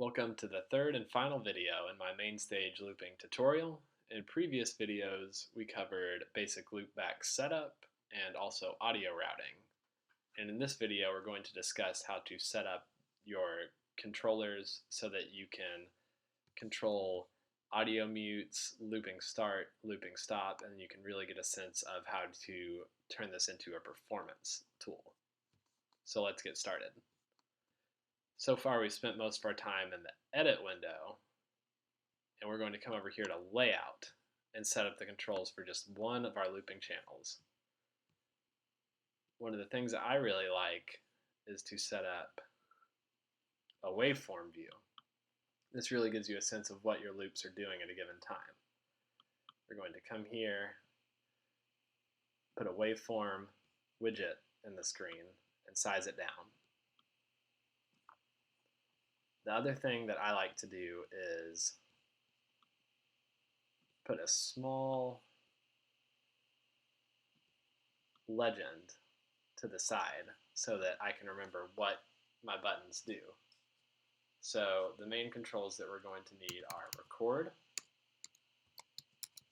Welcome to the third and final video in my Mainstage looping tutorial. In previous videos, we covered basic LoopBack setup and also audio routing. And in this video, we're going to discuss how to set up your controllers so that you can control audio mutes, looping start, looping stop, and you can really get a sense of how to turn this into a performance tool. So let's get started. So far, we've spent most of our time in the edit window, and we're going to come over here to layout and set up the controls for just one of our looping channels. One of the things that I really like is to set up a waveform view. This really gives you a sense of what your loops are doing at a given time. We're going to come here, put a waveform widget in the screen, and size it down. The other thing that I like to do is put a small legend to the side so that I can remember what my buttons do. So the main controls that we're going to need are record,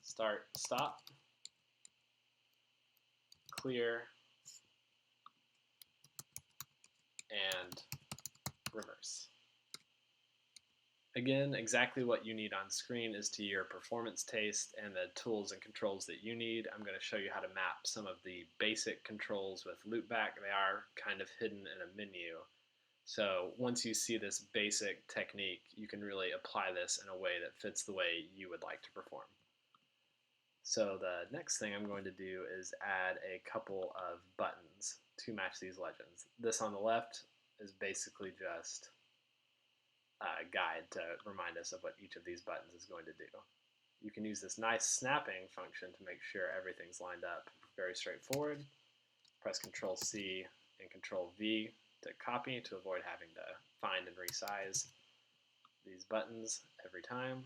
start, stop, clear, and reverse. Again, exactly what you need on screen is to your performance taste and the tools and controls that you need. I'm going to show you how to map some of the basic controls with LoopBack. They are kind of hidden in a menu. So once you see this basic technique, you can really apply this in a way that fits the way you would like to perform. So the next thing I'm going to do is add a couple of buttons to match these legends. This on the left is basically just guide to remind us of what each of these buttons is going to do. You can use this nice snapping function to make sure everything's lined up. Very straightforward. Press Control C and Control V to copy to avoid having to find and resize these buttons every time.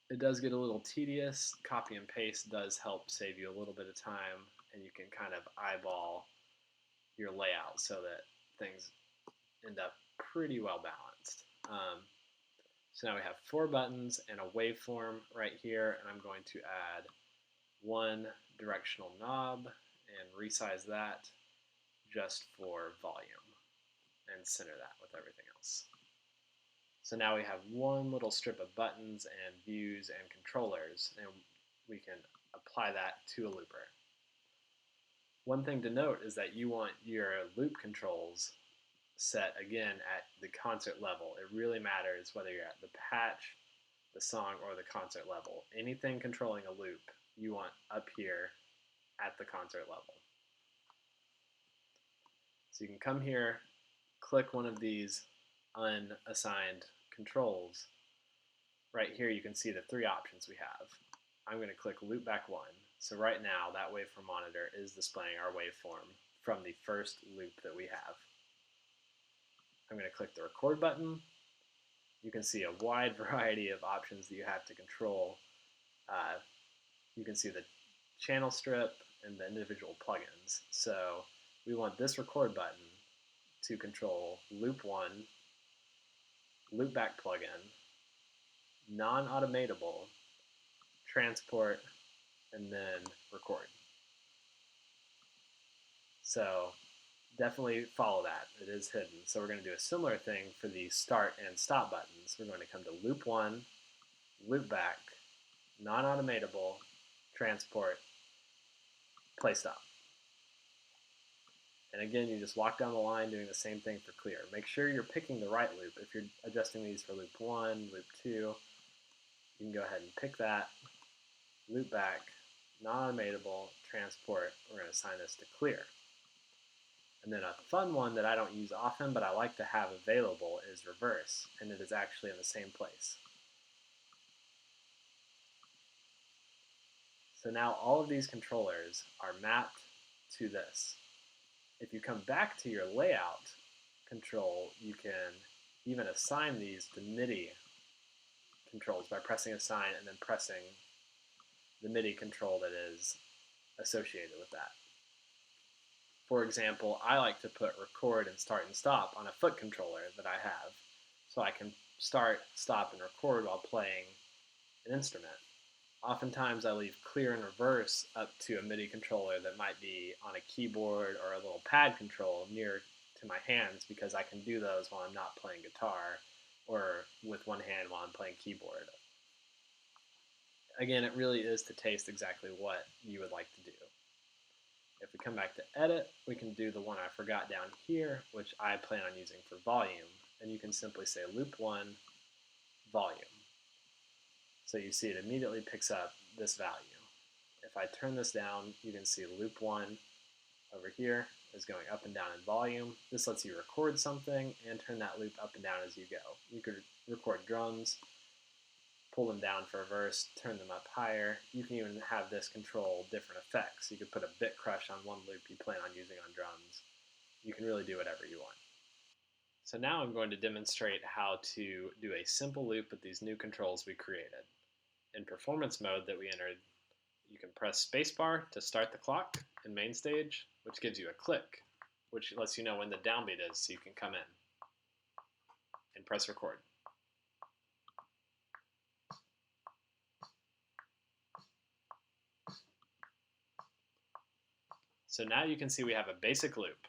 It does get a little tedious. Copy and paste does help save you a little bit of time, and you can kind of eyeball your layout so that things end up pretty well balanced. So now we have 4 buttons and a waveform right here, and I'm going to add one directional knob and resize that just for volume and center that with everything else. So now we have one little strip of buttons and views and controllers, and we can apply that to a looper. One thing to note is that you want your loop controls set again at the concert level. It really matters whether you're at the patch, the song, or the concert level. Anything controlling a loop you want up here at the concert level. So you can come here, click one of these unassigned controls. Right here you can see the 3 options we have. I'm going to click LoopBack 1. So right now that waveform monitor is displaying our waveform from the first loop that we have. I'm going to click the record button. You can see a wide variety of options that you have to control. You can see the channel strip and the individual plugins. So we want this record button to control loop 1, LoopBack plugin, non-automatable, transport, and then record. So definitely follow that. It is hidden. So we're going to do a similar thing for the start and stop buttons. We're going to come to loop 1, LoopBack, non-automatable, transport, play stop. And again, you just walk down the line doing the same thing for clear. Make sure you're picking the right loop. If you're adjusting these for loop 1, loop 2, you can go ahead and pick that. LoopBack, non-automatable, transport. We're going to assign this to clear. And then a fun one that I don't use often but I like to have available is reverse, and it is actually in the same place. So now all of these controllers are mapped to this. If you come back to your layout control, you can even assign these to Midi controls by pressing assign and then pressing the Midi control that is associated with that. For example, I like to put record and start and stop on a foot controller that I have, so I can start, stop, and record while playing an instrument. Oftentimes I leave clear and reverse up to a Midi controller that might be on a keyboard or a little pad control near to my hands because I can do those while I'm not playing guitar or with one hand while I'm playing keyboard. Again, it really is to taste exactly what you would like to do. If we come back to edit, we can do the one I forgot down here, which I plan on using for volume. And you can simply say loop 1, volume. So you see it immediately picks up this value. If I turn this down, you can see loop 1 over here is going up and down in volume. This lets you record something and turn that loop up and down as you go. You could record drums, pull them down for a verse, turn them up higher. You can even have this control different effects. You could put a bit crush on one loop you plan on using on drums. You can really do whatever you want. So now I'm going to demonstrate how to do a simple loop with these new controls we created. In performance mode that we entered, you can press spacebar to start the clock in Mainstage, which gives you a click, which lets you know when the downbeat is so you can come in and press record. So now you can see we have a basic loop.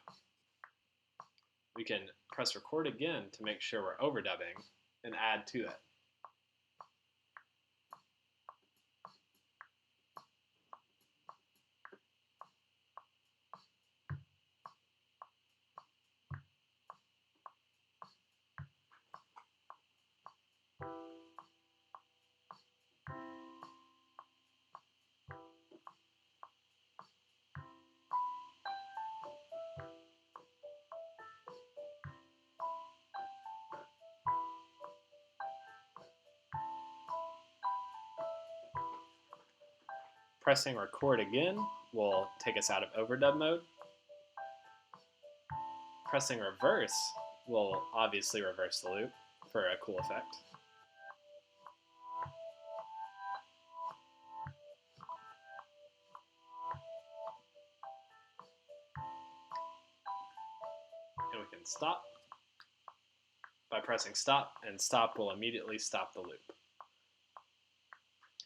We can press record again to make sure we're overdubbing and add to it. Pressing record again will take us out of overdub mode. Pressing reverse will obviously reverse the loop for a cool effect. And we can stop by pressing stop, and stop will immediately stop the loop.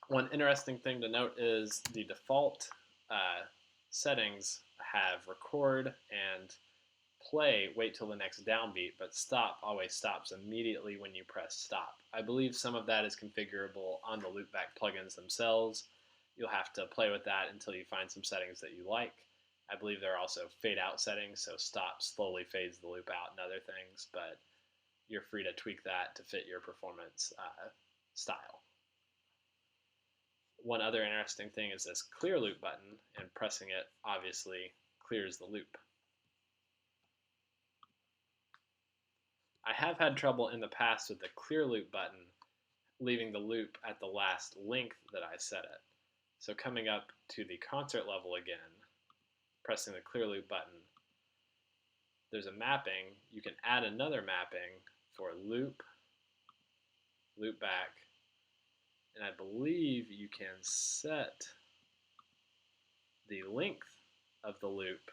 One interesting thing to note is the default settings have record and play wait till the next downbeat, but stop always stops immediately when you press stop. I believe some of that is configurable on the LoopBack plugins themselves. You'll have to play with that until you find some settings that you like. I believe there are also fade out settings, so stop slowly fades the loop out and other things, but you're free to tweak that to fit your performance style. One other interesting thing is this clear loop button, and pressing it obviously clears the loop. I have had trouble in the past with the clear loop button leaving the loop at the last length that I set it. So coming up to the concert level again, pressing the clear loop button, there's a mapping. You can add another mapping for loop, LoopBack, and I believe you can set the length of the loop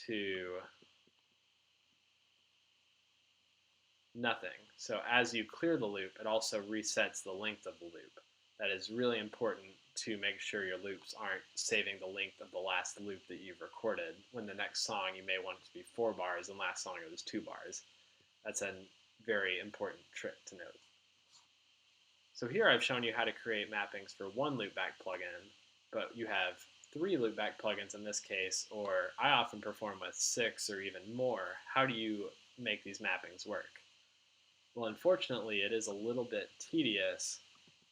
to nothing. So as you clear the loop, it also resets the length of the loop. That is really important to make sure your loops aren't saving the length of the last loop that you've recorded. When the next song you may want it to be 4 bars and last song it was 2 bars. That's a very important trick to note. So here I've shown you how to create mappings for one LoopBack plugin, but you have 3 LoopBack plugins in this case, or I often perform with 6 or even more. How do you make these mappings work? Well, unfortunately, it is a little bit tedious,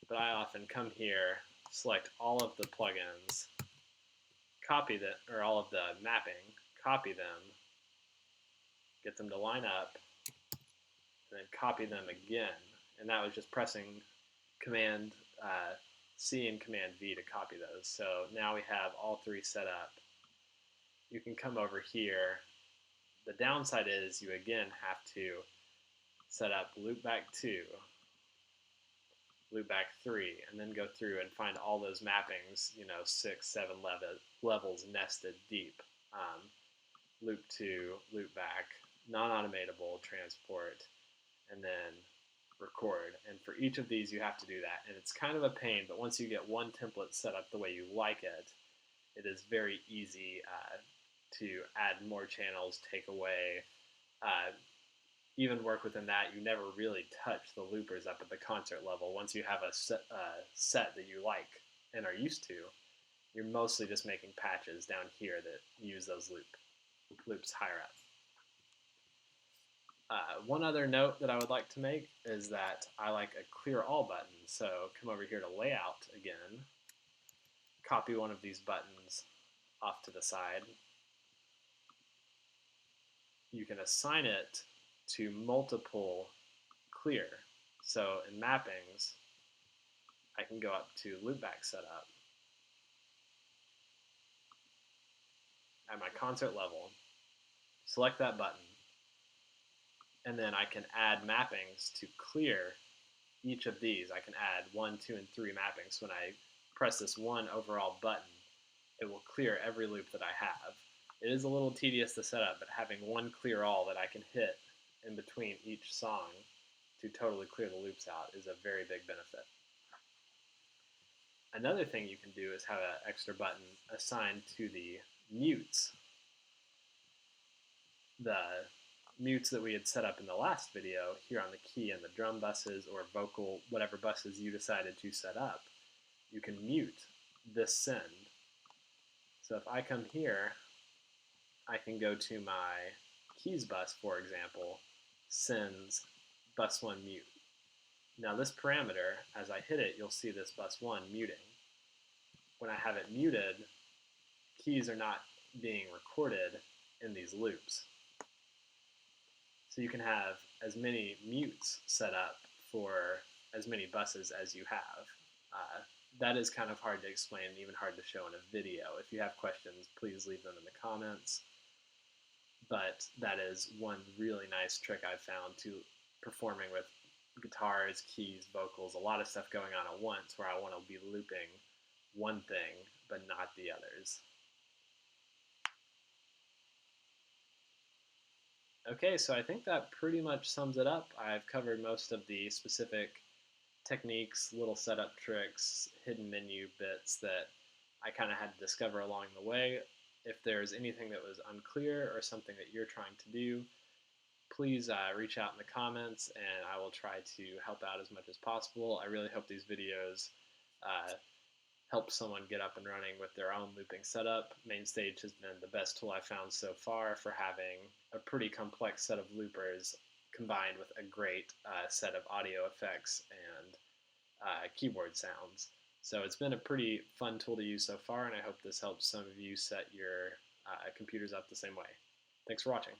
but I often come here, select all of the plugins, copy them, or all of the mapping, copy them, get them to line up, and then copy them again. And that was just pressing Command C and Command V to copy those. So now we have all 3 set up. You can come over here. The downside is you again have to set up LoopBack 2, LoopBack 3, and then go through and find all those mappings, 6, 7 levels nested deep. loop to, loop back, non-automatable, transport, and then record. And for each of these, you have to do that. And it's kind of a pain, but once you get one template set up the way you like it, it is very easy to add more channels, take away, even work within that. You never really touch the loopers up at the concert level. Once you have a set that you like and are used to, you're mostly just making patches down here that use those loops higher up. One other note that I would like to make is that I like a clear all button. So come over here to layout again, copy one of these buttons off to the side. You can assign it to multiple clear. So in mappings, I can go up to LoopBack setup at my concert level, select that button, and then I can add mappings to clear each of these. I can add 1, 2, and 3 mappings. When I press this one overall button, it will clear every loop that I have. It is a little tedious to set up, but having one clear all that I can hit in between each song to totally clear the loops out is a very big benefit. Another thing you can do is have an extra button assigned to the mutes. The mutes that we had set up in the last video here on the key and the drum buses or vocal, whatever buses you decided to set up, you can mute this send. So if I come here, I can go to my keys bus, for example, sends bus 1 mute. Now this parameter, as I hit it, you'll see this bus 1 muting. When I have it muted, keys are not being recorded in these loops. So you can have as many mutes set up for as many buses as you have. That is kind of hard to explain and even hard to show in a video. If you have questions, please leave them in the comments. But that is one really nice trick I've found to performing with guitars, keys, vocals, a lot of stuff going on at once where I want to be looping one thing but not the others. Okay, so I think that pretty much sums it up. I've covered most of the specific techniques, little setup tricks, hidden menu bits that I kind of had to discover along the way. If there's anything that was unclear or something that you're trying to do, please reach out in the comments and I will try to help out as much as possible. I really hope these videos help someone get up and running with their own looping setup. Mainstage has been the best tool I've found so far for having a pretty complex set of loopers combined with a great set of audio effects and keyboard sounds. So it's been a pretty fun tool to use so far, and I hope this helps some of you set your computers up the same way. Thanks for watching.